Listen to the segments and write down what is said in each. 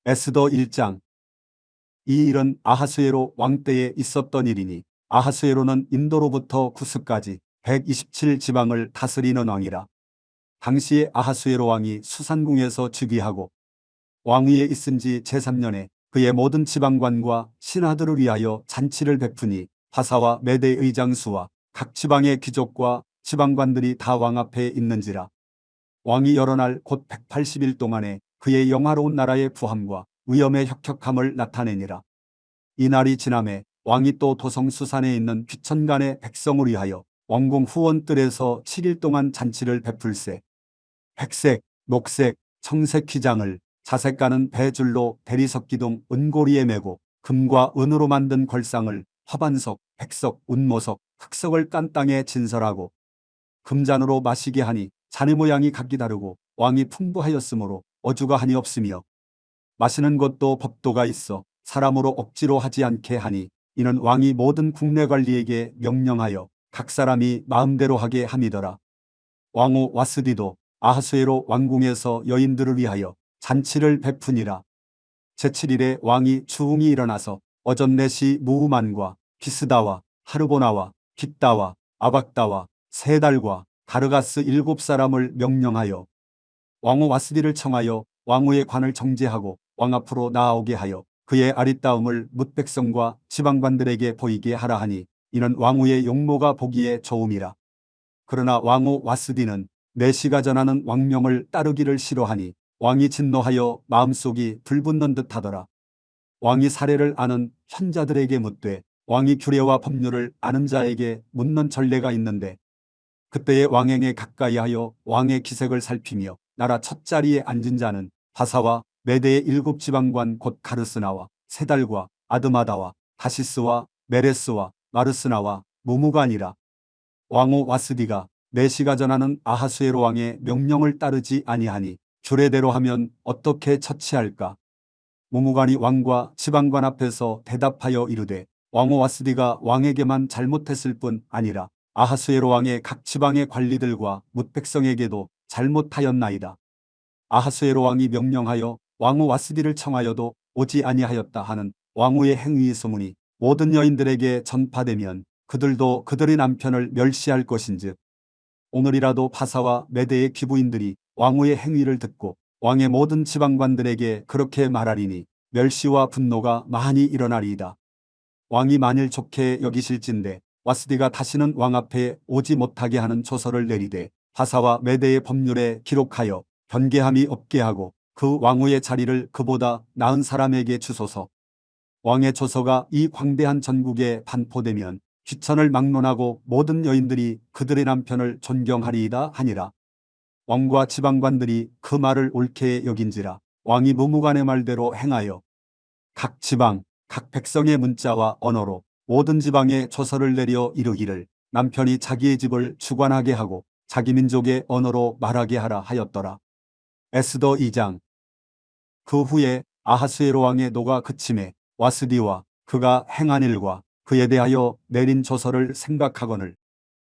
에스더 1장. 이 일은 아하수에로 왕 때에 있었던 일이니 아하수에로는 인도로부터 구스까지 127지방을 다스리는 왕이라. 당시에 아하수에로 왕이 수산궁에서 즉위하고 왕위에 있은 지 제3년에 그의 모든 지방관과 신하들을 위하여 잔치를 베푸니 바사와 메대의 장수와 각 지방의 귀족과 지방관들이 다 왕 앞에 있는지라. 왕이 여러 날 곧 180일 동안에 그의 영화로운 나라의 부함과 위엄의 혁혁함을 나타내니라. 이 날이 지남에 왕이 또 도성 수산에 있는 귀천간의 백성을 위하여 왕궁 후원뜰에서 7일 동안 잔치를 베풀세. 백색, 녹색, 청색 휘장을 자색 가는 배줄로 대리석기둥 은고리에 메고 금과 은으로 만든 걸상을 화반석, 백석, 운모석, 흑석을 깐 땅에 진설하고 금잔으로 마시게 하니 잔의 모양이 각기 다르고 왕이 풍부하였으므로 어주가 한이 없으며 마시는 것도 법도가 있어 사람으로 억지로 하지 않게 하니 이는 왕이 모든 국내 관리에게 명령하여 각 사람이 마음대로 하게 함이더라. 왕후 와스디도 아하수에로 왕궁에서 여인들을 위하여 잔치를 베푸니라. 제7일에 왕이 추웅이 일어나서 어전넷이 무후만과 비스다와 하르보나와 빅다와 아박다와 세달과 가르가스 7사람을 명령하여 왕후 와스디를 청하여 왕후의 관을 정제하고 왕 앞으로 나아오게 하여 그의 아리따움을 뭇 백성과 지방관들에게 보이게 하라 하니 이는 왕후의 용모가 보기에 좋음이라. 그러나 왕후 와스디는 내시가 전하는 왕명을 따르기를 싫어하니 왕이 진노하여 마음속이 불붙는 듯하더라. 왕이 사례를 아는 현자들에게 묻되 왕이 규례와 법률을 아는 자에게 묻는 전례가 있는데 그때의 왕행에 가까이하여 왕의 기색을 살피며 나라 첫 자리에 앉은 자는 바사와 메대의 7지방관 곧 가르스나와 세달과 아드마다와 다시스와 메레스와 마르스나와 무무간이라. 왕후 와스디가 내시가 전하는 아하수에로 왕의 명령을 따르지 아니하니 규례대로 하면 어떻게 처치할까? 무무간이 왕과 지방관 앞에서 대답하여 이르되 왕후 와스디가 왕에게만 잘못했을 뿐 아니라 아하수에로 왕의 각 지방의 관리들과 뭇 백성에게도 잘못하였나이다. 아하수에로 왕이 명령하여 왕후 와스디를 청하여도 오지 아니하였다 하는 왕후의 행위의 소문이 모든 여인들에게 전파되면 그들도 그들의 남편을 멸시할 것인즉 오늘이라도 바사와 메대의 귀부인들이 왕후의 행위를 듣고 왕의 모든 지방관들에게 그렇게 말하리니 멸시와 분노가 많이 일어나리이다. 왕이 만일 좋게 여기실진대 와스디가 다시는 왕 앞에 오지 못하게 하는 조서를 내리되 바사와 메대의 법률에 기록하여 변개함이 없게 하고 그 왕후의 자리를 그보다 나은 사람에게 주소서. 왕의 조서가 이 광대한 전국에 반포되면 귀천을 막론하고 모든 여인들이 그들의 남편을 존경하리이다 하니라. 왕과 지방관들이 그 말을 옳게 여긴지라 왕이 무무간의 말대로 행하여 각 지방 각 백성의 문자와 언어로 모든 지방에 조서를 내려 이르기를 남편이 자기의 집을 주관하게 하고 자기 민족의 언어로 말하게 하라 하였더라. 에스더 2장. 그 후에 아하수에로 왕의 노가 그침에 와스디와 그가 행한 일과 그에 대하여 내린 조서를 생각하거늘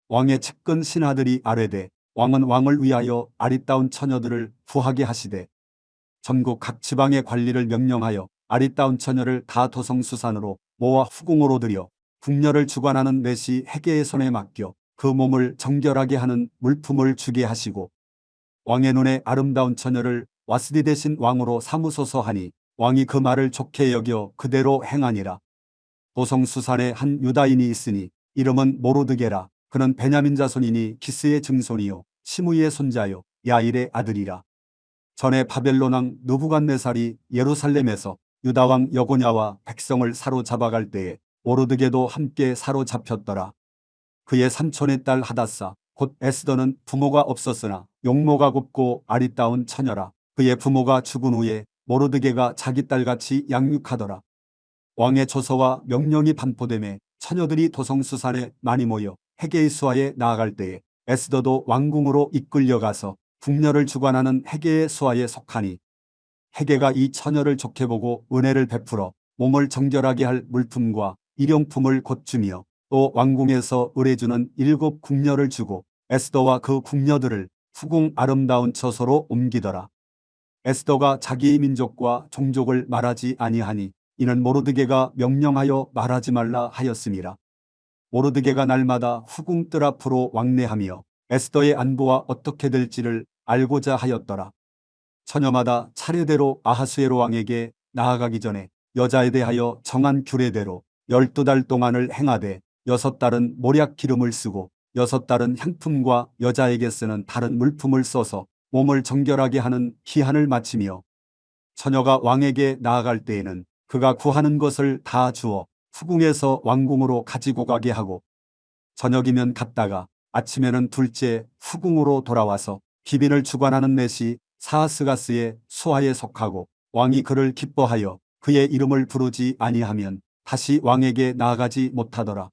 왕의 측근 신하들이 아뢰되 왕은 왕을 위하여 아리따운 처녀들을 구하게 하시되 전국 각 지방의 관리를 명령하여 아리따운 처녀를 다 도성수산으로 모아 후궁으로 들여 궁녀를 주관하는 내시 헤게의 손에 맡겨 그 몸을 정결하게 하는 물품을 주게 하시고 왕의 눈에 아름다운 처녀를 와스디 대신 왕으로 삼으소서 하니 왕이 그 말을 좋게 여겨 그대로 행하니라. 도성수산에 한 유다인이 있으니 이름은 모로드게라. 그는 베냐민 자손이니 기스의 증손이요 시므이의 손자요 야일의 아들이라. 전에 바벨론 왕 느부갓네살이 예루살렘에서 유다왕 여고냐와 백성을 사로잡아갈 때에 모로드게도 함께 사로잡혔더라. 그의 삼촌의 딸 하닷사 곧 에스더는 부모가 없었으나 용모가 곱고 아리따운 처녀라. 그의 부모가 죽은 후에 모로드게가 자기 딸같이 양육하더라. 왕의 조서와 명령이 반포되매 처녀들이 도성수산에 많이 모여 헤게의 수하에 나아갈 때에 에스더도 왕궁으로 이끌려가서 궁녀를 주관하는 헤게의 수하에 속하니 헤게가 이 처녀를 좋게 보고 은혜를 베풀어 몸을 정결하게 할 물품과 일용품을 곧 주며 또 왕궁에서 의뢰주는 7 궁녀를 주고 에스더와 그 궁녀들을 후궁 아름다운 처소로 옮기더라. 에스더가 자기의 민족과 종족을 말하지 아니하니 이는 모르드게가 명령하여 말하지 말라 하였음이라. 모르드게가 날마다 후궁 뜰 앞으로 왕래하며 에스더의 안부와 어떻게 될지를 알고자 하였더라. 처녀마다 차례대로 아하수에로 왕에게 나아가기 전에 여자에 대하여 정한 규례대로 12달 동안을 행하되 6달은 몰약 기름을 쓰고 6달은 향품과 여자에게 쓰는 다른 물품을 써서 몸을 정결하게 하는 희한을 마치며 처녀가 왕에게 나아갈 때에는 그가 구하는 것을 다 주어 후궁에서 왕궁으로 가지고 가게 하고 저녁이면 갔다가 아침에는 둘째 후궁으로 돌아와서 기빈을 주관하는 넷이 사하스가스의 수하에 속하고 왕이 그를 기뻐하여 그의 이름을 부르지 아니하면 다시 왕에게 나아가지 못하더라.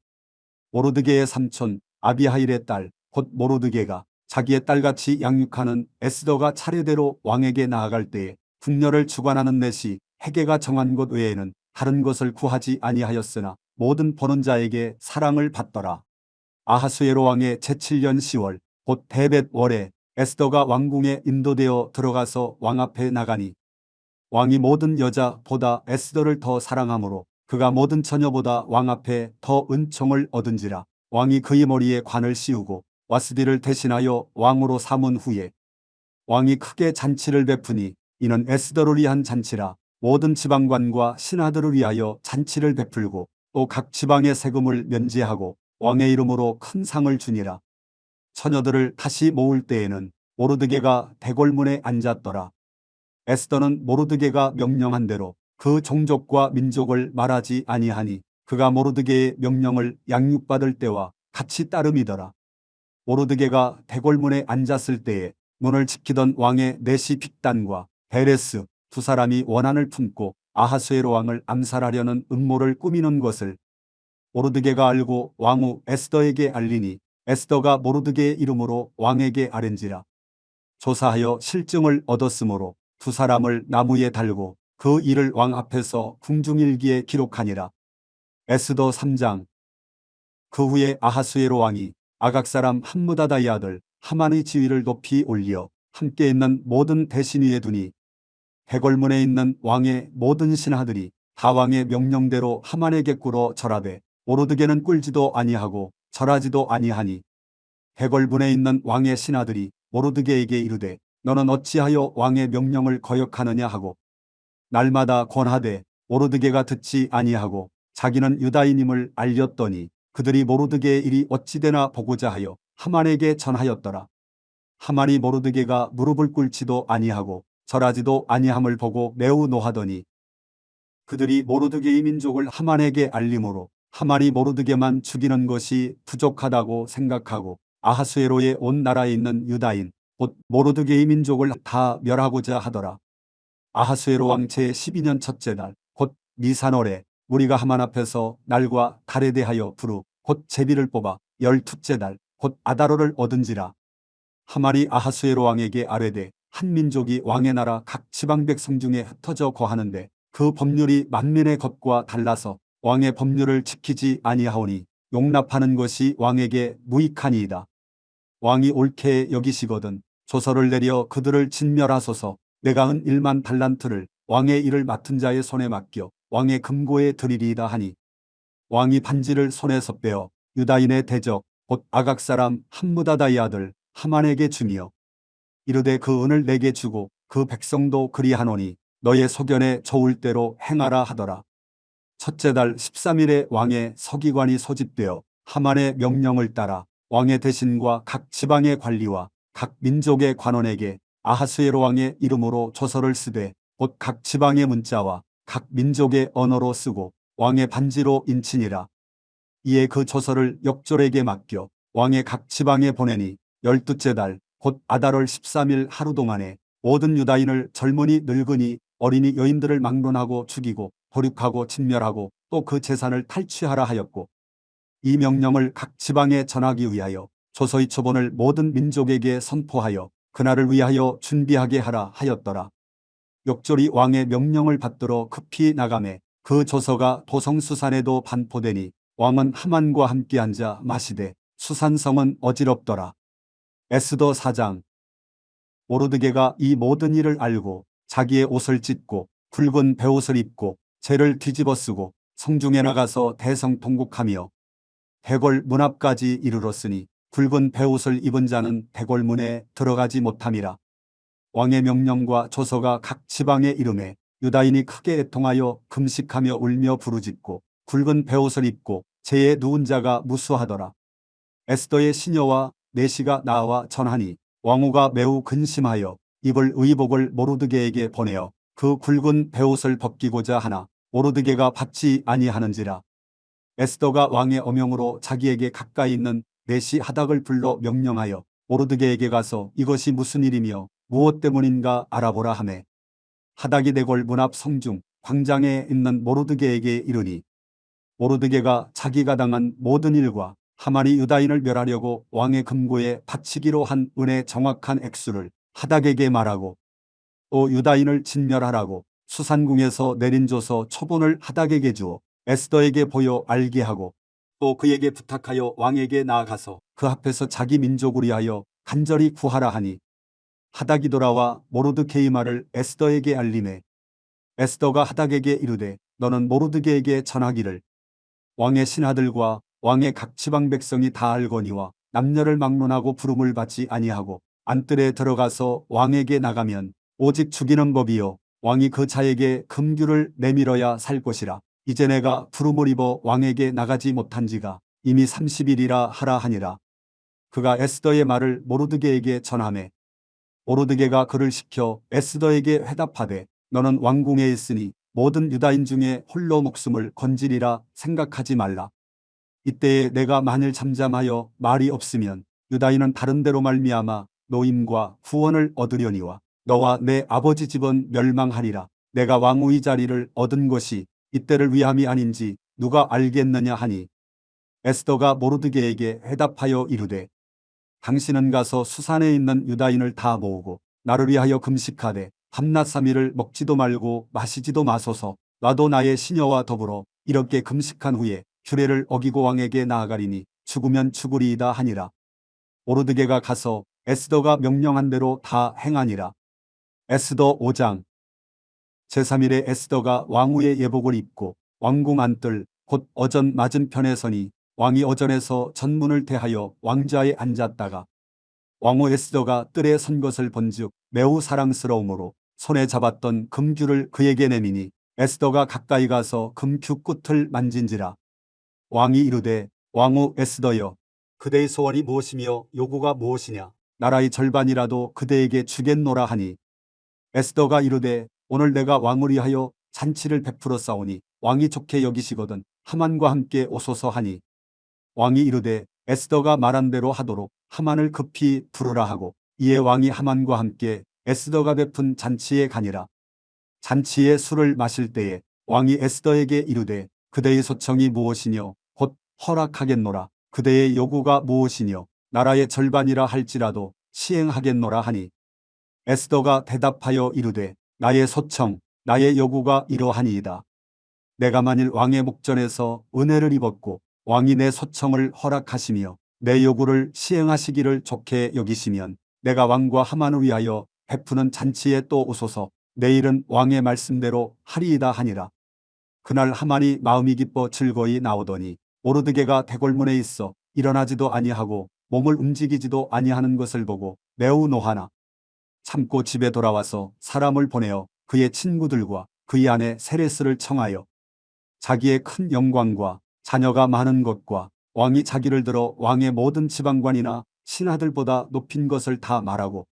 모르드게의 삼촌 아비하일의 딸 곧 모르드게가 자기의 딸같이 양육하는 에스더가 차례대로 왕에게 나아갈 때에 궁녀를 주관하는 넷이 헤게가 정한 것 외에는 다른 것을 구하지 아니하였으나 모든 보는 자에게 사랑을 받더라. 아하수에로 왕의 제7년 10월 곧 데벳 월에 에스더가 왕궁에 인도되어 들어가서 왕 앞에 나가니 왕이 모든 여자보다 에스더를 더 사랑하므로 그가 모든 처녀보다 왕 앞에 더 은총을 얻은지라. 왕이 그의 머리에 관을 씌우고 와스디를 대신하여 왕으로 삼은 후에 왕이 크게 잔치를 베푸니 이는 에스더를 위한 잔치라. 모든 지방관과 신하들을 위하여 잔치를 베풀고 또 각 지방의 세금을 면제하고 왕의 이름으로 큰 상을 주니라. 처녀들을 다시 모을 때에는 모르드게가 대궐문에 앉았더라. 에스더는 모르드게가 명령한 대로 그 종족과 민족을 말하지 아니하니 그가 모르드게의 명령을 양육받을 때와 같이 따름이더라. 모르드게가 대궐문에 앉았을 때에 문을 지키던 왕의 넷이 빅단과 베레스 두 사람이 원한을 품고 아하수에로 왕을 암살하려는 음모를 꾸미는 것을 모르드게가 알고 왕후 에스더에게 알리니 에스더가 모르드게의 이름으로 왕에게 아랜지라. 조사하여 실증을 얻었으므로 두 사람을 나무에 달고 그 일을 왕 앞에서 궁중일기에 기록하니라. 에스더 3장. 그 후에 아하수에로 왕이 아각 사람 함무다다의 아들 하만의 지위를 높이 올려 함께 있는 모든 대신 위에 두니 대궐문에 있는 왕의 모든 신하들이 다 왕의 명령대로 하만에게 꿇어 절하되 모르드게는 꿇지도 아니하고 절하지도 아니하니 대궐문에 있는 왕의 신하들이 모르드게에게 이르되 너는 어찌하여 왕의 명령을 거역하느냐 하고 날마다 권하되 모르드게가 듣지 아니하고 자기는 유다인임을 알렸더니 그들이 모르드게의 일이 어찌되나 보고자 하여 하만에게 전하였더라. 하만이 모르드게가 무릎을 꿇지도 아니하고 절하지도 아니함을 보고 매우 노하더니 그들이 모르드게의 민족을 하만에게 알림으로 하만이 모르드게만 죽이는 것이 부족하다고 생각하고 아하수에로의 온 나라에 있는 유다인 곧 모르드게의 민족을 다 멸하고자 하더라. 아하수에로 왕 제12년 첫째 달 곧 니산월에 우리가 하만 앞에서 날과 달에 대하여 부르 곧 제비를 뽑아 12째 달 곧 아다로를 얻은지라. 하만이 아하수에로 왕에게 아뢰되 한 민족이 왕의 나라 각 지방 백성 중에 흩어져 거하는데 그 법률이 만민의 것과 달라서 왕의 법률을 지키지 아니하오니 용납하는 것이 왕에게 무익하니이다. 왕이 옳게 여기시거든 조서를 내려 그들을 진멸하소서. 내가 은 1만 달란트를 왕의 일을 맡은 자의 손에 맡겨 왕의 금고에 드리리이다 하니 왕이 반지를 손에서 빼어 유다인의 대적 곧 아각 사람 함무다다의 아들 하만에게 주며 이르되 그 은을 내게 주고 그 백성도 그리하노니 너의 소견에 좋을 대로 행하라 하더라. 첫째 달 13일에 왕의 서기관이 소집되어 하만의 명령을 따라 왕의 대신과 각 지방의 관리와 각 민족의 관원에게 아하수에로 왕의 이름으로 조서를 쓰되 곧 각 지방의 문자와 각 민족의 언어로 쓰고 왕의 반지로 인치니라. 이에 그 조서를 역졸에게 맡겨 왕의 각 지방에 보내니 12째 달 곧 아달월 13일 하루 동안에 모든 유다인을 젊은이 늙은이 어린이 여인들을 막론하고 죽이고 도륙하고 진멸하고 또 그 재산을 탈취하라 하였고 이 명령을 각 지방에 전하기 위하여 조서의 초본을 모든 민족에게 선포하여 그날을 위하여 준비하게 하라 하였더라. 역졸이 왕의 명령을 받들어 급히 나가매 그 조서가 도성수산에도 반포되니 왕은 하만과 함께 앉아 마시되 수산성은 어지럽더라. 에스더 4장. 모르드게가 이 모든 일을 알고 자기의 옷을 찢고 굵은 베옷을 입고 재를 뒤집어 쓰고 성중에 나가서 대성통곡하며 대궐 문 앞까지 이르렀으니 굵은 베옷을 입은 자는 대궐 문에 들어가지 못함이라. 왕의 명령과 조서가 각 지방에 이름에 유다인이 크게 애통하여 금식하며 울며 부르짖고 굵은 베옷을 입고 재에 누운 자가 무수하더라. 에스더의 시녀와 내시가 나와 전하니 왕후가 매우 근심하여 입을 의복을 모르드게에게 보내어 그 굵은 베옷을 벗기고자 하나 모르드게가 받지 아니하는지라. 에스더가 왕의 어명으로 자기에게 가까이 있는 내시 하닥을 불러 명령하여 모르드게에게 가서 이것이 무슨 일이며 무엇 때문인가 알아보라 하매 하닥이 대궐 문 앞 성중 광장에 있는 모르드게에게 이르니 모르드게가 자기가 당한 모든 일과 하만이 유다인을 멸하려고 왕의 금고에 바치기로 한 은의 정확한 액수를 하닥에게 말하고 또 유다인을 진멸하라고 수산궁에서 내린 조서 초본을 하닥에게 주어 에스더에게 보여 알게 하고 또 그에게 부탁하여 왕에게 나아가서 그 앞에서 자기 민족을 위하여 간절히 구하라 하니 하닥이 돌아와 모르드게의 말을 에스더에게 알림해 에스더가 하닥에게 이르되 너는 모르드게에게 전하기를 왕의 신하들과 왕의 각 지방 백성이 다 알거니와 남녀를 막론하고 부름을 받지 아니하고 안뜰에 들어가서 왕에게 나가면 오직 죽이는 법이요 왕이 그 자에게 금규를 내밀어야 살 것이라. 이제 내가 부름을 입어 왕에게 나가지 못한 지가 이미 30일이라 하라 하니라. 그가 에스더의 말을 모르드게에게 전하매 모르드게가 그를 시켜 에스더에게 회답하되 너는 왕궁에 있으니 모든 유다인 중에 홀로 목숨을 건지리라 생각하지 말라. 이때에 내가 만일 잠잠하여 말이 없으면 유다인은 다른 데로 말미암아 노임과 후원을 얻으려니와 너와 내 아버지 집은 멸망하리라. 내가 왕후의 자리를 얻은 것이 이때를 위함이 아닌지 누가 알겠느냐 하니 에스더가 모르드게에게 회답하여 이르되 당신은 가서 수산에 있는 유다인을 다 모으고 나를 위하여 금식하되 밤낮 3일을 먹지도 말고 마시지도 마소서. 나도 나의 시녀와 더불어 이렇게 금식한 후에 규례를 어기고 왕에게 나아가리니 죽으면 죽으리이다 하니라. 모르드게가 가서 에스더가 명령한 대로 다 행하니라. 에스더 5장. 제3일에 에스더가 왕후의 예복을 입고 왕궁 안뜰 곧 어전 맞은편에 서니 왕이 어전에서 전문을 대하여 왕좌에 앉았다가 왕후 에스더가 뜰에 선 것을 본즉 매우 사랑스러움으로 손에 잡았던 금규를 그에게 내미니 에스더가 가까이 가서 금규 끝을 만진지라. 왕이 이르되 왕후 에스더여 그대의 소원이 무엇이며 요구가 무엇이냐. 나라의 절반이라도 그대에게 주겠노라 하니 에스더가 이르되 오늘 내가 왕을 위하여 잔치를 베풀어 싸우니 왕이 좋게 여기시거든 하만과 함께 오소서 하니 왕이 이르되 에스더가 말한 대로 하도록 하만을 급히 부르라 하고 이에 왕이 하만과 함께 에스더가 베푼 잔치에 가니라. 잔치에 술을 마실 때에 왕이 에스더에게 이르되 그대의 소청이 무엇이뇨 곧 허락하겠노라. 그대의 요구가 무엇이뇨 나라의 절반이라 할지라도 시행하겠노라 하니 에스더가 대답하여 이르되 나의 소청 나의 요구가 이러하니이다. 내가 만일 왕의 목전에서 은혜를 입었고 왕이 내 소청을 허락하시며 내 요구를 시행하시기를 좋게 여기시면 내가 왕과 하만을 위하여 베푸는 잔치에 또 오소서. 내일은 왕의 말씀대로 하리이다 하니라. 그날 하만이 마음이 기뻐 즐거이 나오더니 모르드게가 대궐문에 있어 일어나지도 아니하고 몸을 움직이지도 아니하는 것을 보고 매우 노하나 참고 집에 돌아와서 사람을 보내어 그의 친구들과 그의 아내 세레스를 청하여 자기의 큰 영광과 자녀가 많은 것과 왕이 자기를 들어 왕의 모든 지방관이나 신하들보다 높인 것을 다 말하고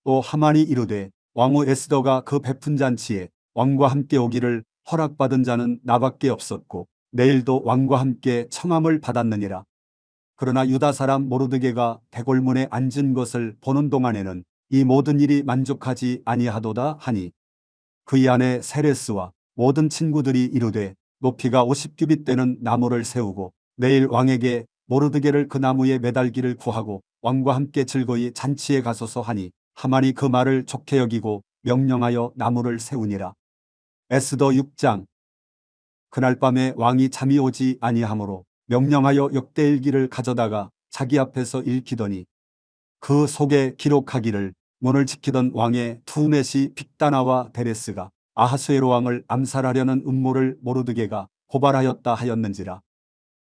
또 하만이 이르되 왕후 에스더가 그 베푼 잔치에 왕과 함께 오기를 허락받은 자는 나밖에 없었고 내일도 왕과 함께 청함을 받았느니라. 그러나 유다 사람 모르드게가 대궐문에 앉은 것을 보는 동안에는 이 모든 일이 만족하지 아니하도다 하니 그의 아내 세레스와 모든 친구들이 이르되 높이가 50규빗 되는 나무를 세우고 내일 왕에게 모르드게를 그 나무에 매달기를 구하고 왕과 함께 즐거이 잔치에 가소서 하니 하만이 그 말을 좋게 여기고 명령하여 나무를 세우니라. 에스더 6장. 그날 밤에 왕이 잠이 오지 아니하므로 명령하여 역대일기를 가져다가 자기 앞에서 읽히더니 그 속에 기록하기를 문을 지키던 왕의 두 넷이 빅다나와 데레스가 아하수에로 왕을 암살하려는 음모를 모르드게가 고발하였다 하였는지라.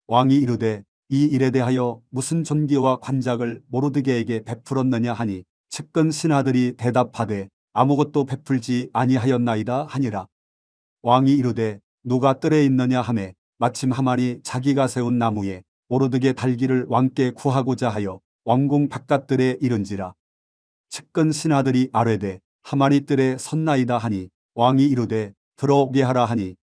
왕이 이르되 이 일에 대하여 무슨 존귀와 관작을 모르드게에게 베풀었느냐 하니 측근 신하들이 대답하되 아무것도 베풀지 아니하였나이다 하니라. 왕이 이르되 누가 뜰에 있느냐 하매 마침 하만이 자기가 세운 나무에 모르드게 달기를 왕께 구하고자 하여 왕궁 바깥들에 이른지라. 측근 신하들이 아뢰되 하만이 뜰에 섰나이다 하니 왕이 이르되 들어오게 하라 하니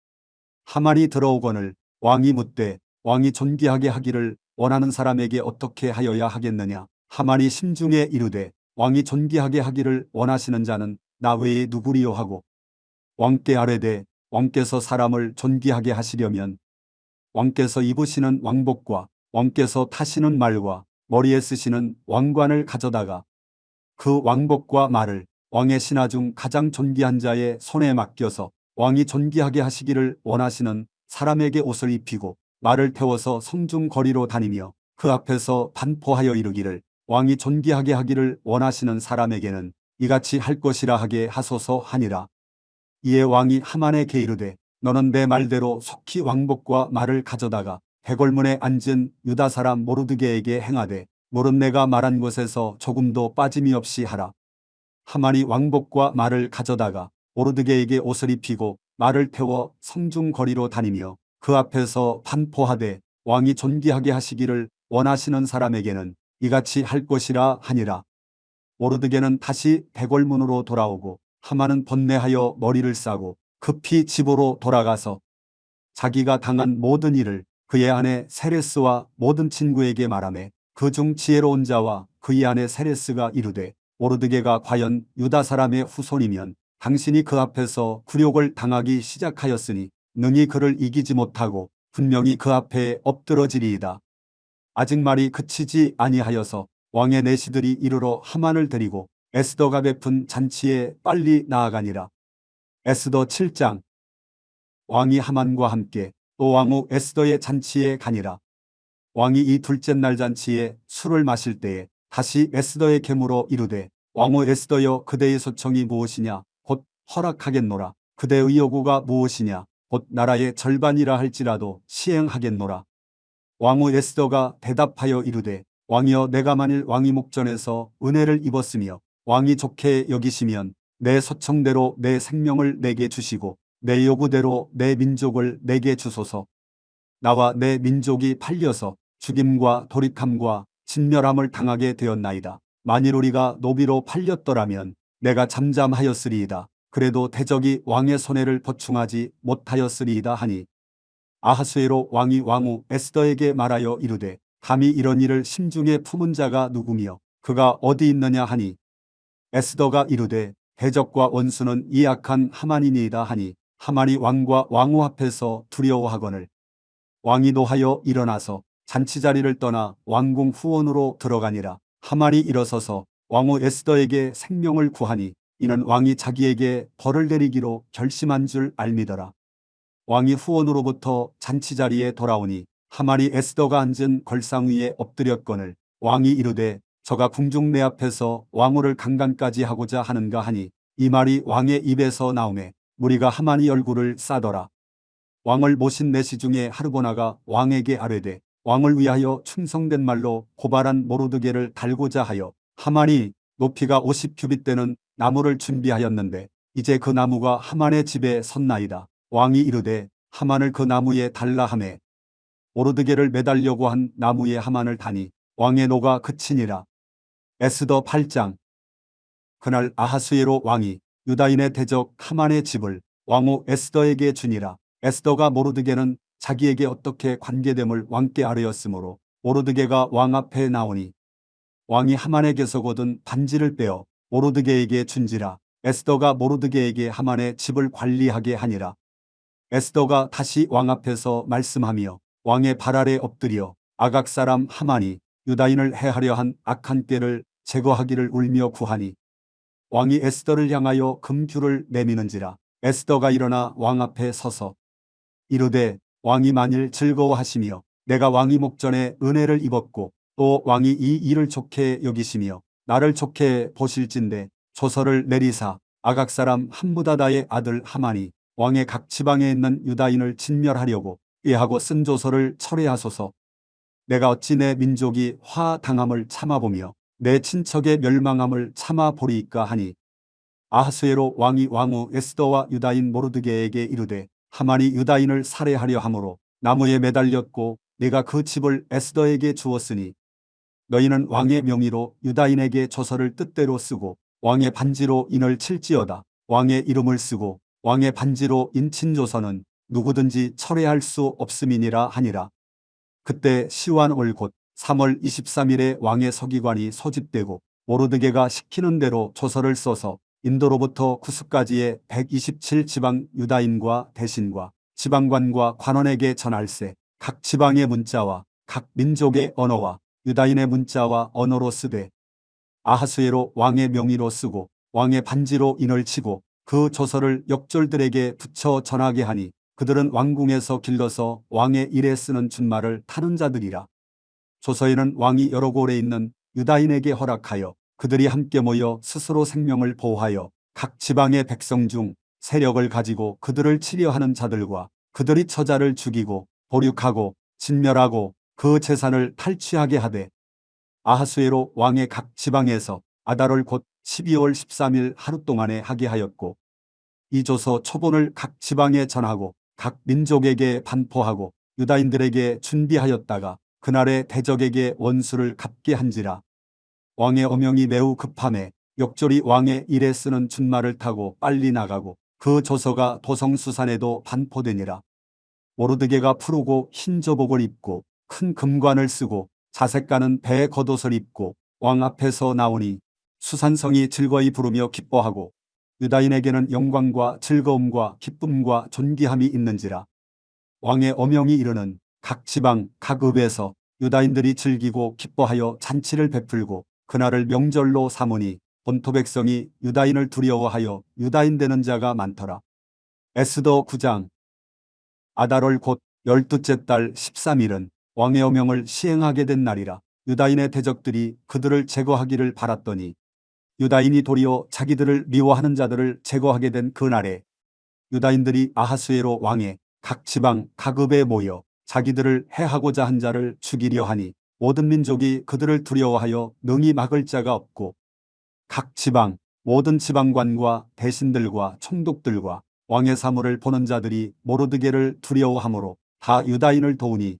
하만이 들어오거늘 왕이 묻되 왕이 존귀하게 하기를 원하는 사람에게 어떻게 하여야 하겠느냐. 하만이 심중에 이르되 왕이 존귀하게 하기를 원하시는 자는 나 외에 누구리요 하고 왕께 아뢰되 왕께서 사람을 존귀하게 하시려면 왕께서 입으시는 왕복과 왕께서 타시는 말과 머리에 쓰시는 왕관을 가져다가 그 왕복과 말을 왕의 신하 중 가장 존귀한 자의 손에 맡겨서 왕이 존귀하게 하시기를 원하시는 사람에게 옷을 입히고 말을 태워서 성중 거리로 다니며 그 앞에서 반포하여 이르기를 왕이 존귀하게 하기를 원하시는 사람에게는 이같이 할 것이라 하게 하소서 하니라. 이에 왕이 하만에게 이르되 너는 내 말대로 속히 왕복과 말을 가져다가 대궐문에 앉은 유다 사람 모르드게에게 행하되 모른 내가 말한 것에서 조금도 빠짐이 없이 하라. 하만이 왕복과 말을 가져다가 모르드게에게 옷을 입히고 말을 태워 성중 거리로 다니며 그 앞에서 반포하되 왕이 존귀하게 하시기를 원하시는 사람에게는 이같이 할 것이라 하니라. 모르드게는 다시 대궐문으로 돌아오고 하만은 번뇌하여 머리를 싸고 급히 집으로 돌아가서 자기가 당한 모든 일을 그의 아내 세레스와 모든 친구에게 말하매 그 중 지혜로운 자와 그의 아내 세레스가 이르되 모르드게가 과연 유다 사람의 후손이면 당신이 그 앞에서 굴욕을 당하기 시작하였으니 능히 그를 이기지 못하고 분명히 그 앞에 엎드러지리이다. 아직 말이 그치지 아니하여서 왕의 내시들이 이르러 하만을 데리고 에스더가 베푼 잔치에 빨리 나아가니라. 에스더 7장. 왕이 하만과 함께 또 왕후 에스더의 잔치에 가니라. 왕이 이 둘째 날 잔치에 술을 마실 때에 다시 에스더의 계무로 이르되 왕후 에스더여 그대의 소청이 무엇이냐 곧 허락하겠노라. 그대의 요구가 무엇이냐 곧 나라의 절반이라 할지라도 시행하겠노라. 왕후 에스더가 대답하여 이르되 왕이여 내가 만일 왕위 목전에서 은혜를 입었으며 왕이 좋게 여기시면 내 소청대로 내 생명을 내게 주시고 내 요구대로 내 민족을 내게 주소서. 나와 내 민족이 팔려서 죽임과 도륙함과 진멸함을 당하게 되었나이다. 만일 우리가 노비로 팔렸더라면 내가 잠잠하였으리이다. 그래도 대적이 왕의 손해를 보충하지 못하였으리이다 하니 아하수에로 왕이 왕후 에스더에게 말하여 이르되 감히 이런 일을 심중에 품은 자가 누구며 그가 어디 있느냐 하니 에스더가 이르되 대적과 원수는 이 악한 하만이니이다 하니 하만이 왕과 왕후 앞에서 두려워하거늘 왕이 노하여 일어나서 잔치자리를 떠나 왕궁 후원으로 들어가니라. 하만이 일어서서 왕후 에스더에게 생명을 구하니 이는 왕이 자기에게 벌을 내리기로 결심한 줄 알미더라. 왕이 후원으로부터 잔치자리에 돌아오니 하만이 에스더가 앉은 걸상 위에 엎드렸거늘 왕이 이르되 저가 궁중 내 앞에서 왕후를 강간까지 하고자 하는가 하니 이 말이 왕의 입에서 나오매 무리가 하만이 얼굴을 싸더라. 왕을 모신 내시 중에 하르보나가 왕에게 아뢰되 왕을 위하여 충성된 말로 고발한 모르드게를 달고자 하여 하만이 높이가 50규빗 되는 나무를 준비하였는데 이제 그 나무가 하만의 집에 섰나이다. 왕이 이르되 하만을 그 나무에 달라 하매 모르드게를 매달려고 한 나무에 하만을 다니 왕의 노가 그치니라. 에스더 8장. 그날 아하수에로 왕이 유다인의 대적 하만의 집을 왕후 에스더에게 주니라. 에스더가 모르드게는 자기에게 어떻게 관계됨을 왕께 아뢰었으므로 모르드게가 왕 앞에 나오니 왕이 하만에게서 거둔 반지를 빼어 모르드게에게 준지라. 에스더가 모르드게에게 하만의 집을 관리하게 하니라. 에스더가 다시 왕 앞에서 말씀하며 왕의 발 아래 엎드려 아각 사람 하만이 유다인을 해하려 한 악한 꾀를 제거하기를 울며 구하니 왕이 에스더를 향하여 금규를 내미는지라. 에스더가 일어나 왕 앞에 서서 이르되 왕이 만일 즐거워하시며 내가 왕위 목전에 은혜를 입었고 또 왕이 이 일을 좋게 여기시며 나를 좋게 보실진대 조서를 내리사 아각 사람 함무다다의 아들 하만이 왕의 각 지방에 있는 유다인을 진멸하려고 예하고 쓴 조서를 철회하소서. 내가 어찌 내 민족이 화당함을 참아보며 내 친척의 멸망함을 참아보리이까 하니, 아하스웨로 왕이 왕후 에스더와 유다인 모르드게에게 이르되, 하만이 유다인을 살해하려 함으로 나무에 매달렸고 내가 그 집을 에스더에게 주었으니 너희는 왕의 명의로 유다인에게 조서를 뜻대로 쓰고 왕의 반지로 인을 칠지어다. 왕의 이름을 쓰고 왕의 반지로 인친 조서는 누구든지 철회할 수 없음이니라 하니라. 그때 시완월 곧 3월 23일에 왕의 서기관이 소집되고 모르드게가 시키는 대로 조서를 써서 인도로부터 구스까지의 127지방 유다인과 대신과 지방관과 관원에게 전할세. 각 지방의 문자와 각 민족의 언어와 유다인의 문자와 언어로 쓰되 아하스웨로 왕의 명의로 쓰고 왕의 반지로 인을 치고 그 조서를 역졸들에게 붙여 전하게 하니, 그들은 왕궁에서 길러서 왕의 일에 쓰는 준말을 타는 자들이라. 조서에는 왕이 여러 곳에 있는 유다인에게 허락하여 그들이 함께 모여 스스로 생명을 보호하여 각 지방의 백성 중 세력을 가지고 그들을 치려하는 자들과 그들이 처자를 죽이고 보륙하고 진멸하고 그 재산을 탈취하게 하되, 아하스웨로 왕의 각 지방에서 아달월 곧 12월 13일 하루 동안에 하게 하였고, 이 조서 초본을 각 지방에 전하고 각 민족에게 반포하고 유다인들에게 준비하였다가 그날에 대적에게 원수를 갚게 한지라. 왕의 어명이 매우 급함에 역졸이 왕의 일에 쓰는 준말을 타고 빨리 나가고 그 조서가 도성수산에도 반포되니라. 모르드게가 푸르고 흰 저복을 입고 큰 금관을 쓰고 자색 가는 배 겉옷을 입고 왕 앞에서 나오니 수산성이 즐거이 부르며 기뻐하고 유다인에게는 영광과 즐거움과 기쁨과 존귀함이 있는지라. 왕의 어명이 이르는 각 지방 각 읍에서 유다인들이 즐기고 기뻐하여 잔치를 베풀고 그날을 명절로 삼으니 본토 백성이 유다인을 두려워하여 유다인 되는 자가 많더라. 에스더 9장. 아달월 곧 12째 달 13일은 왕의 어명을 시행하게 된 날이라. 유다인의 대적들이 그들을 제거하기를 바랐더니 유다인이 도리어 자기들을 미워하는 자들을 제거하게 된 그날에 유다인들이 아하스웨로 왕의 각 지방 각 읍에 모여 자기들을 해하고자 한 자를 죽이려 하니, 모든 민족이 그들을 두려워하여 능히 막을 자가 없고 각 지방 모든 지방관과 대신들과 총독들과 왕의 사물을 보는 자들이 모르드게를 두려워하므로 다 유다인을 도우니,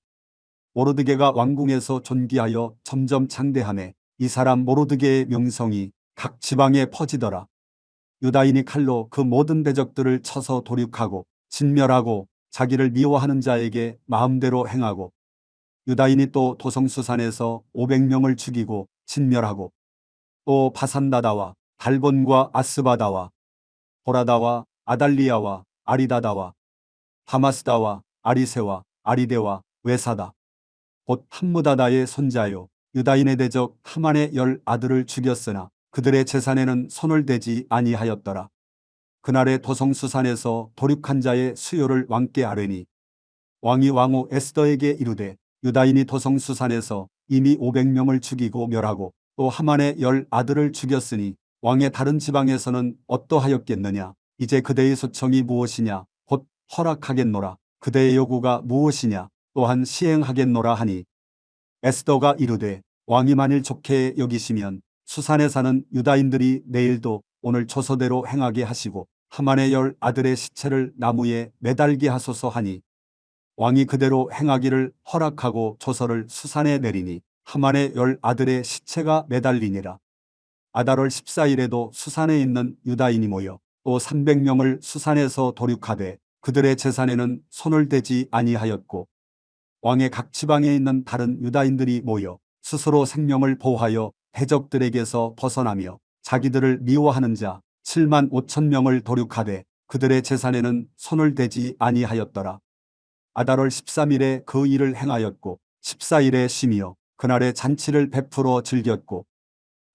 모르드게가 왕궁에서 존귀하여 점점 장대하매 이 사람 모르드게의 명성이 각 지방에 퍼지더라. 유다인이 칼로 그 모든 대적들을 쳐서 도륙하고 진멸하고 자기를 미워하는 자에게 마음대로 행하고, 유다인이 또 도성수산에서 500명을 죽이고 진멸하고, 또 바산다다와 달본과 아스바다와 보라다와 아달리아와 아리다다와 하마스다와 아리세와 아리데와 외사다 곧 함무다다의 손자요 유다인의 대적 하만의 10아들을 죽였으나 그들의 재산에는 손을 대지 아니하였더라. 그날에 도성수산에서 도륙한 자의 수요를 왕께 아뢰니, 왕이 왕후 에스더에게 이르되 유다인이 도성수산에서 이미 500명을 죽이고 멸하고 또 하만의 10아들을 죽였으니 왕의 다른 지방에서는 어떠하였겠느냐. 이제 그대의 소청이 무엇이냐. 곧 허락하겠노라. 그대의 요구가 무엇이냐. 또한 시행하겠노라 하니, 에스더가 이르되 왕이 만일 좋게 여기시면 수산에 사는 유다인들이 내일도 오늘 조서대로 행하게 하시고 하만의 10아들의 시체를 나무에 매달게 하소서 하니, 왕이 그대로 행하기를 허락하고 조서를 수산에 내리니 하만의 10아들의 시체가 매달리니라. 아달월 14일에도 수산에 있는 유다인이 모여 또 300명을 수산에서 도륙하되 그들의 재산에는 손을 대지 아니하였고, 왕의 각 지방에 있는 다른 유다인들이 모여 스스로 생명을 보호하여 대적들에게서 벗어나며 자기들을 미워하는 자 7만 5천 명을 도륙하되 그들의 재산에는 손을 대지 아니하였더라. 아달월 13일에 그 일을 행하였고 14일에 쉬며 그날에 잔치를 베풀어 즐겼고,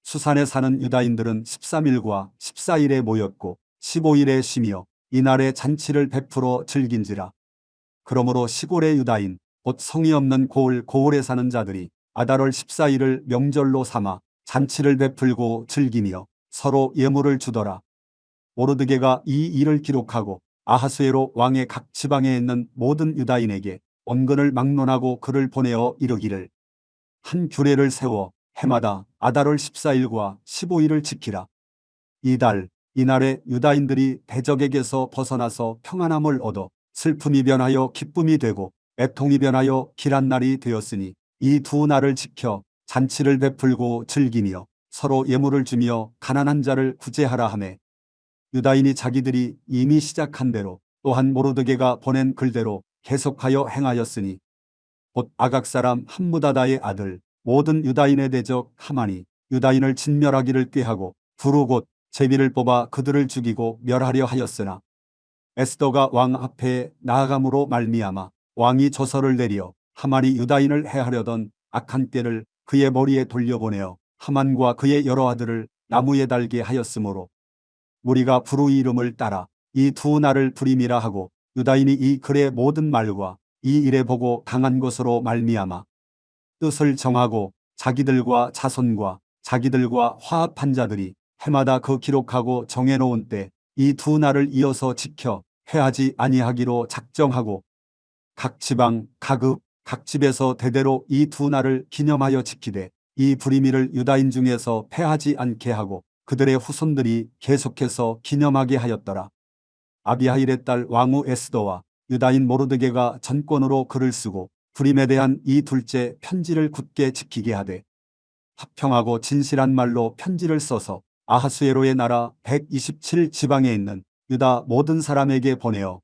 수산에 사는 유다인들은 13일과 14일에 모였고 15일에 쉬며 이날에 잔치를 베풀어 즐긴지라. 그러므로 시골의 유다인 곧 성이 없는 고을에 사는 자들이 아달월 14일을 명절로 삼아 잔치를 베풀고 즐기며 서로 예물을 주더라. 모르드게가 이 일을 기록하고 아하스웨로 왕의 각 지방에 있는 모든 유다인에게 언근을 막론하고 글을 보내어 이르기를 한 규례를 세워 해마다 아달월 14일과 15일을 지키라. 이날에 유다인들이 대적에게서 벗어나서 평안함을 얻어 슬픔이 변하여 기쁨이 되고 애통이 변하여 길한 날이 되었으니 이 두 날을 지켜 잔치를 베풀고 즐기며 서로 예물을 주며 가난한 자를 구제하라 하매 유다인이 자기들이 이미 시작한 대로 또한 모르드게가 보낸 글대로 계속하여 행하였으니 곧 아각 사람 함무다다의 아들 모든 유다인의 대적 하만이 유다인을 진멸하기를 꾀하고 두루 곧 제비를 뽑아 그들을 죽이고 멸하려 하였으나 에스더가 왕 앞에 나아감으로 말미암아 왕이 조서를 내려 하만이 유다인을 해하려던 악한 꾀를 그의 머리에 돌려보내어 하만과 그의 여러 아들을 나무에 달게 하였으므로 무리가 부르 이름을 따라 이 두 날을 불임이라 하고 유다인이 이 글의 모든 말과 이 일에 보고 당한 것으로 말미암아 뜻을 정하고 자기들과 자손과 자기들과 화합한 자들이 해마다 그 기록하고 정해놓은 때 이 두 날을 이어서 지켜 회하지 아니하기로 작정하고 각 지방 각 집에서 대대로 이 두 날을 기념하여 지키되 이 불임일을 유다인 중에서 패하지 않게 하고 그들의 후손들이 계속해서 기념하게 하였더라. 아비하일의 딸 왕후 에스더와 유다인 모르드게가 전권으로 글을 쓰고 불임에 대한 이 둘째 편지를 굳게 지키게 하되 화평하고 진실한 말로 편지를 써서 아하수에로의 나라 127 지방에 있는 유다 모든 사람에게 보내어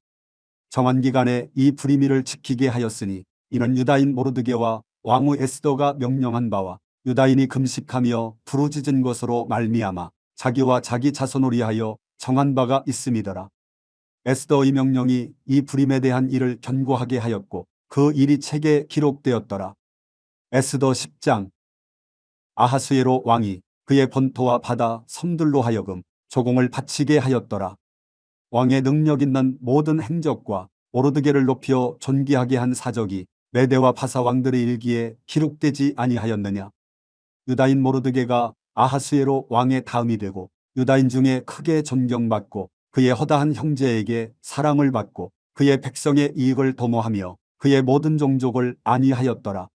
정한 기간에 이 불임일을 지키게 하였으니 이는 유다인 모르드게와 왕후 에스더가 명령한 바와 유다인이 금식하며 부르짖은 것으로 말미암아 자기와 자기 자손을 위하여 정한 바가 있음이더라. 에스더의 명령이 이 불임에 대한 일을 견고하게 하였고 그 일이 책에 기록되었더라. 에스더 10장. 아하스웨로 왕이 그의 본토와 바다 섬들로 하여금 조공을 바치게 하였더라. 왕의 능력 있는 모든 행적과 모르드게를 높여 존귀하게 한 사적이 메대와 바사 왕들의 일기에 기록되지 아니하였느냐. 유다인 모르드게가 아하스웨로 왕의 다음이 되고 유다인 중에 크게 존경받고 그의 허다한 형제에게 사랑을 받고 그의 백성의 이익을 도모하며 그의 모든 종족을 안위하였더라.